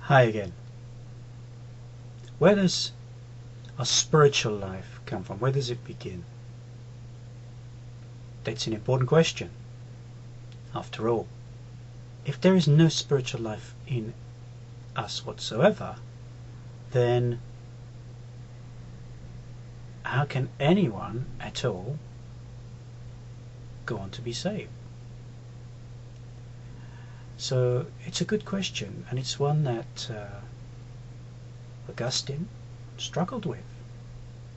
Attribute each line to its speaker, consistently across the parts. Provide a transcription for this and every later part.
Speaker 1: Hi again. Where does our spiritual life come from? Where does it begin? That's an important question. After all, if there is no spiritual life in us whatsoever, then how can anyone at all go on to be saved? So it's a good question, and it's one that Augustine struggled with.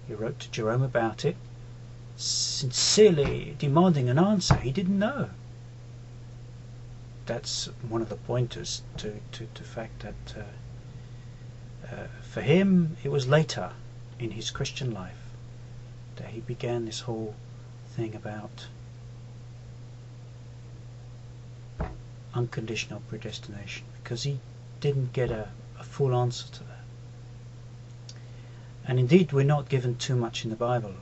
Speaker 1: He wrote to Jerome about it, sincerely demanding an answer. He didn't know. That's one of the pointers to the fact that for him it was later in his Christian life that he began this whole thing about unconditional predestination, because he didn't get a full answer to that. And indeed, we're not given too much in the Bible.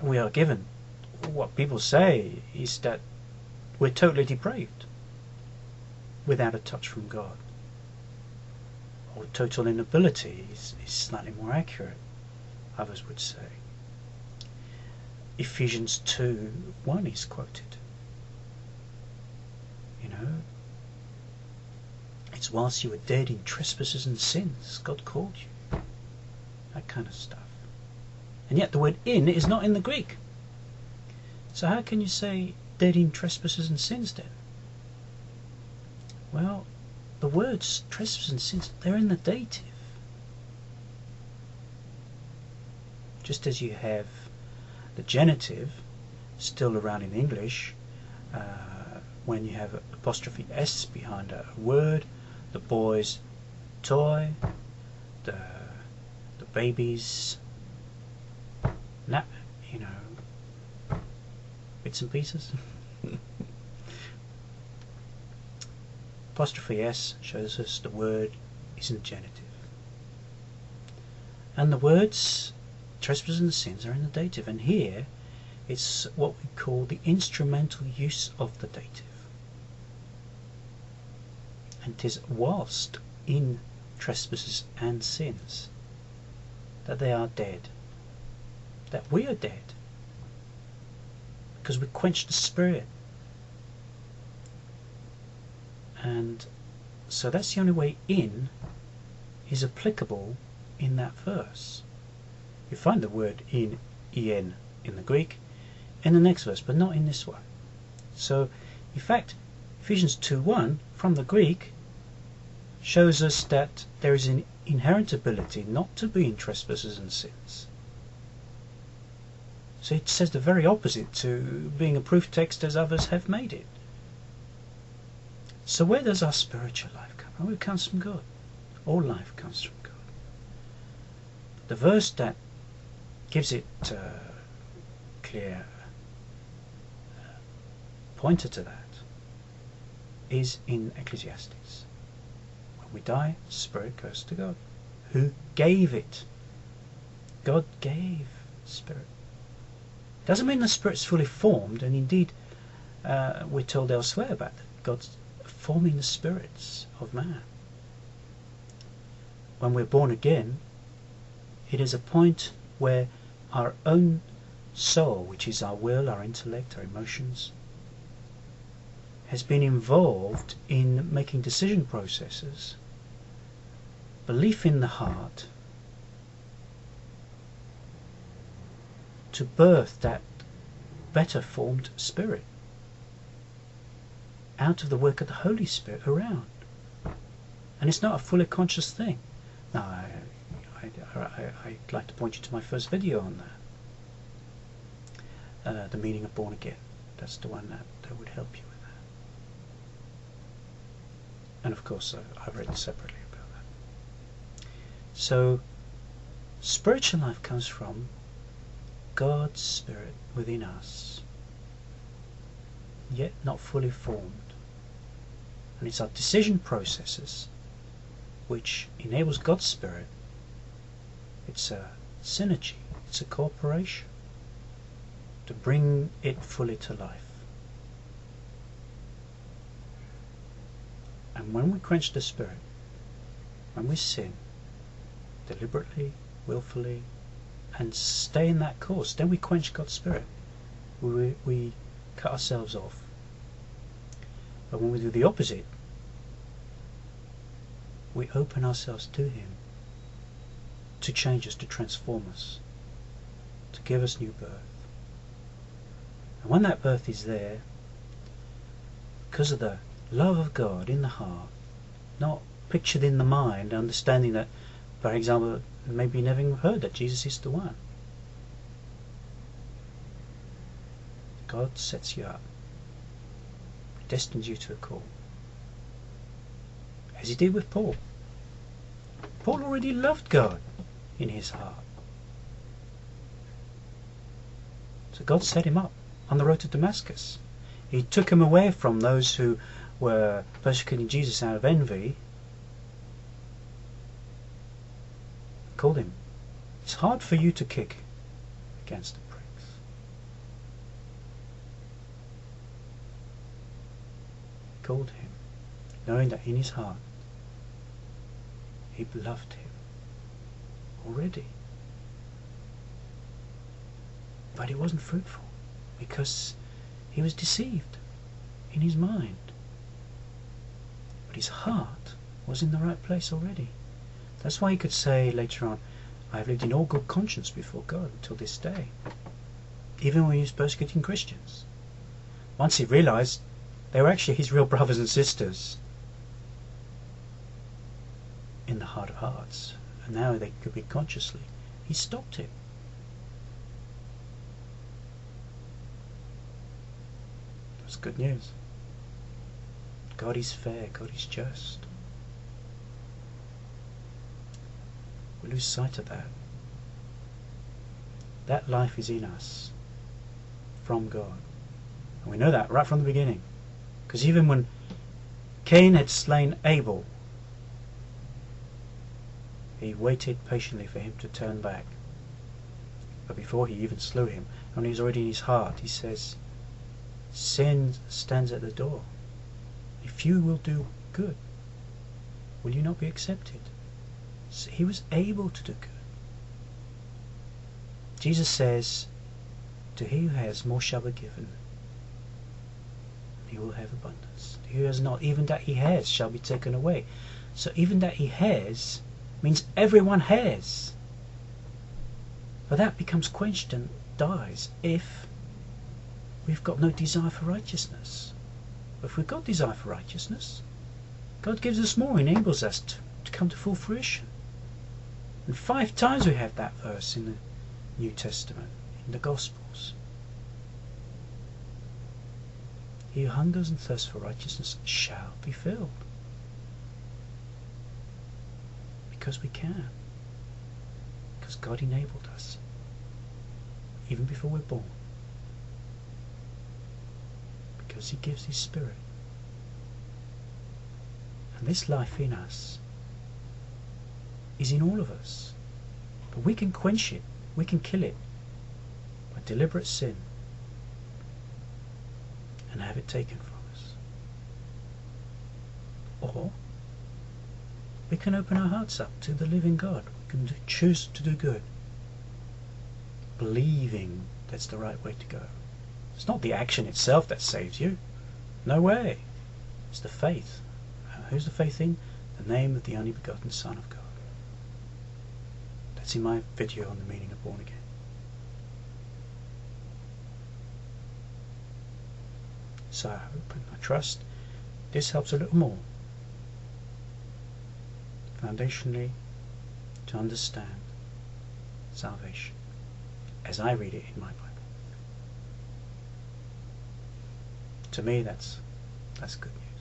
Speaker 1: We are given, what people say is that we're totally depraved, without a touch from God. Or total inability is slightly more accurate, others would say. Ephesians 2:1 is quoted. It's whilst you were dead in trespasses and sins, God called you. That kind of stuff. And yet the word "in" is not in the Greek. So how can you say dead in trespasses and sins then? Well, the words trespasses and sins, they're in the dative. Just as you have the genitive still around in English, when you have apostrophe S behind a word, the boy's toy, the baby's nap, bits and pieces. Apostrophe S shows us the word is in the genitive. And the words trespasses and sins are in the dative, and here it's what we call the instrumental use of the dative. And 'tis whilst in trespasses and sins that they are dead, that we are dead, because we quench the Spirit. And so that's the only way "in" is applicable in that verse. You find the word "en" in the Greek in the next verse, but not in this one. So in fact, Ephesians 2:1 from the Greek shows us that there is an inherent ability not to be in trespasses and sins. So it says the very opposite to being a proof text as others have made it. So where does our spiritual life come from? It comes from God. All life comes from God. The verse that gives it clear pointer to that is in Ecclesiastes. When we die, spirit goes to God, who gave it. God gave spirit. Doesn't mean the spirit's fully formed, and indeed we're told elsewhere about that. God's forming the spirits of man. When we're born again, it is a point where our own soul, which is our will, our intellect, our emotions, has been involved in making decision processes, belief in the heart, to birth that better formed spirit out of the work of the Holy Spirit around. And it's not a fully conscious thing. Now, I'd like to point you to my first video on that. The meaning of born again. That's the one that would help you with that. And of course, I've written separately about that. So, spiritual life comes from God's Spirit within us, yet not fully formed. And it's our decision processes which enables God's Spirit. It's a synergy, it's a cooperation to bring it fully to life. And when we quench the Spirit, when we sin, deliberately, willfully, and stay in that course, then we quench God's Spirit. We cut ourselves off. But when we do the opposite, we open ourselves to Him to change us, to transform us, to give us new birth. And when that birth is there, because of the love of God in the heart, not pictured in the mind, understanding that, for example, maybe you never even heard that Jesus is the one. God sets you up, destines you to a call, as He did with Paul. Paul already loved God in his heart. So God set him up on the road to Damascus. He took him away from those who were persecuting Jesus out of envy. Called him. It's hard for you to kick against the pricks. He called him, knowing that in his heart he loved him already. But it wasn't fruitful because he was deceived in his mind. But his heart was in the right place already. That's why he could say later on, I have lived in all good conscience before God until this day. Even when he was persecuting Christians. Once he realized they were actually his real brothers and sisters in the heart of hearts, and now they could be consciously, he stopped it. That's good news. God is fair, God is just. We lose sight of that. That life is in us from God. And we know that right from the beginning. Because even when Cain had slain Abel, he waited patiently for him to turn back. But before he even slew him, when he was already in his heart, he says, sin stands at the door. If you will do good, will you not be accepted? So he was able to do good. Jesus says, to he who has, more shall be given. He will have abundance. He who has not, even that he has, shall be taken away. So even that he has means everyone has. But that becomes quenched and dies if we've got no desire for righteousness. But if we've got desire for righteousness, God gives us more, enables us to come to full fruition. And 5 times we have that verse in the New Testament, in the Gospels. He who hungers and thirsts for righteousness shall be filled. Because we can. Because God enabled us. Even before we're born. Because He gives His Spirit. And this life in us is in all of us. But we can quench it. We can kill it by deliberate sin and have it taken from us. Or we can open our hearts up to the living God. We can choose to do good, believing that's the right way to go. It's not the action itself that saves you. No way. It's the faith. Who's the faith in? The name of the only begotten Son of God. That's in my video on the meaning of born again. So I hope and I trust this helps a little more foundationally to understand salvation as I read it in my Bible. To me that's good news.